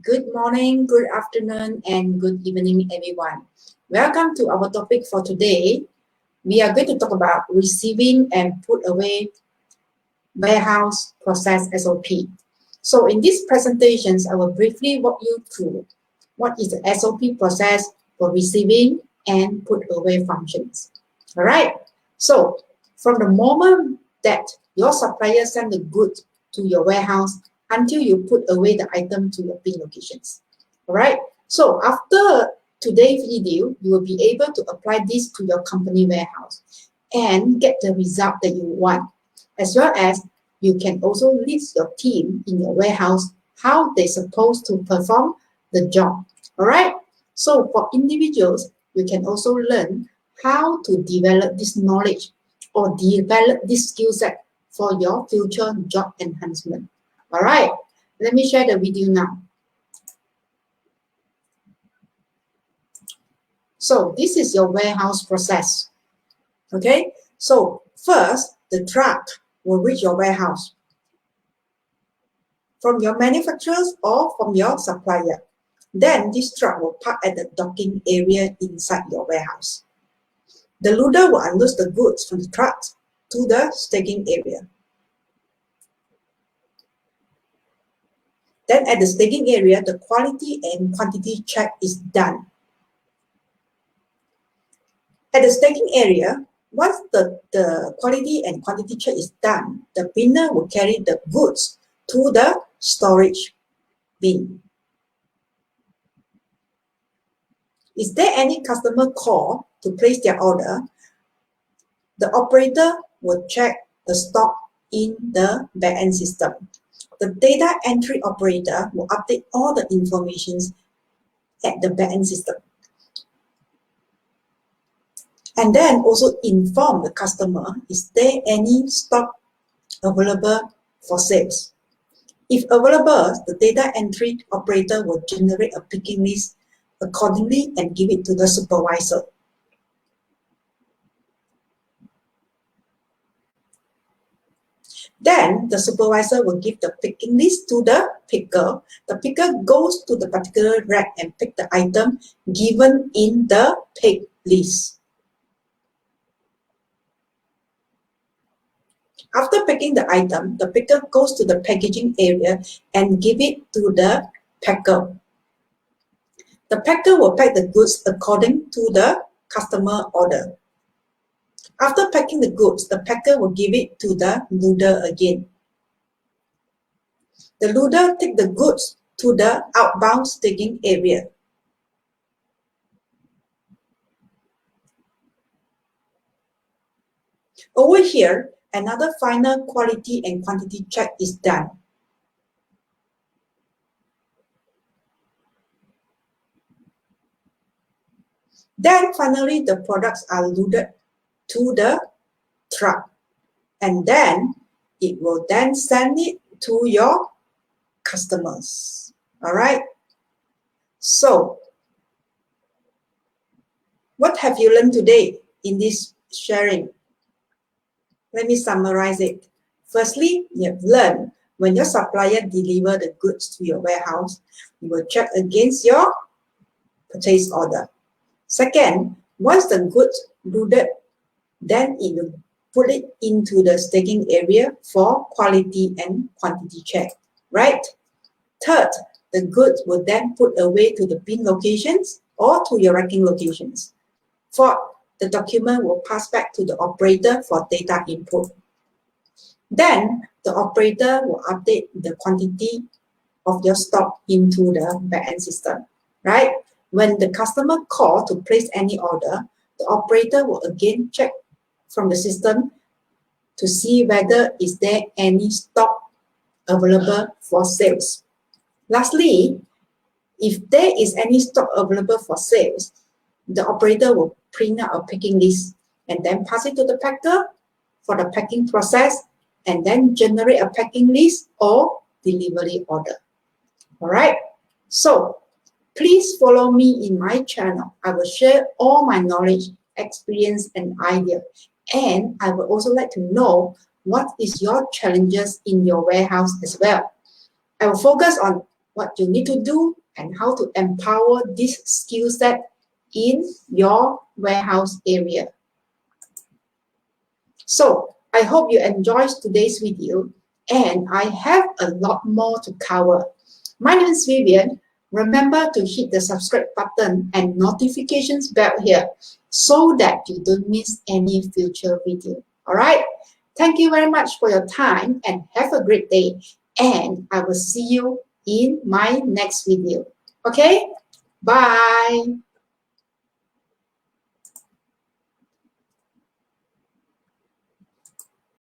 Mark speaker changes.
Speaker 1: Good morning, good afternoon, and good evening, everyone. Welcome to our topic for today. We are going to talk about receiving and put away warehouse process SOP. So in these presentations, I will briefly walk you through what is the SOP process for receiving and put away functions. All right. So from the moment that your supplier sends the goods to your warehouse until you put away the item to your bin locations. All right. So after today's video, you will be able to apply this to your company warehouse and get the result that you want, as well as you can also list your team in your warehouse, how they're supposed to perform the job. All right. So for individuals, you can also learn how to develop this knowledge or develop this skill set for your future job enhancement. All right, let me share the video now. So this is your warehouse process. Okay, so first, the truck will reach your warehouse from your manufacturers or from your supplier. Then this truck will park at the docking area inside your warehouse. The loader will unload the goods from the truck to the staging area. Then at the staging area, the quality and quantity check is done. At the staging area, once the quality and quantity check is done, the binner will carry the goods to the storage bin. Is there any customer call to place their order? The operator will check the stock in the back-end system. The data entry operator will update all the information at the back-end system. And then also inform the customer, is there any stock available for sales? If available, the data entry operator will generate a picking list accordingly and give it to the supervisor. Then the supervisor will give the picking list to the picker. The picker goes to the particular rack and pick the item given in the pick list. After picking the item, the picker goes to the packaging area and give it to the packer. The packer will pack the goods according to the customer order. After packing the goods, the packer will give it to the loader again. The loader takes the goods to the outbound staging area. Over here, another final quality and quantity check is done. Then finally, the products are loaded to the truck, and then it will then send it to your customers. All right. So what have you learned today in this sharing? Let me summarize it. Firstly, you have learned when your supplier delivers the goods to your warehouse, you will check against your purchase order. Second, once the goods loaded, then it will put it into the staging area for quality and quantity check, right? Third, the goods will then put away to the bin locations or to your racking locations. Fourth, the document will pass back to the operator for data input. Then the operator will update the quantity of your stock into the back-end system, right? When the customer calls to place any order, the operator will again check from the system to see whether is there any stock available for sales. Lastly, if there is any stock available for sales, the operator will print out a packing list and then pass it to the packer for the packing process and then generate a packing list or delivery order. All right. So please follow me in my channel. I will share all my knowledge, experience, and idea. And I would also like to know what is your challenges in your warehouse as well. I will focus on what you need to do and how to empower this skill set in your warehouse area. So I hope you enjoyed today's video, and I have a lot more to cover. My name is Vivian. Remember to hit the subscribe button and notifications bell here so that you don't miss any future video. All right. Thank you very much for your time and have a great day. And I will see you in my next video. Okay. Bye.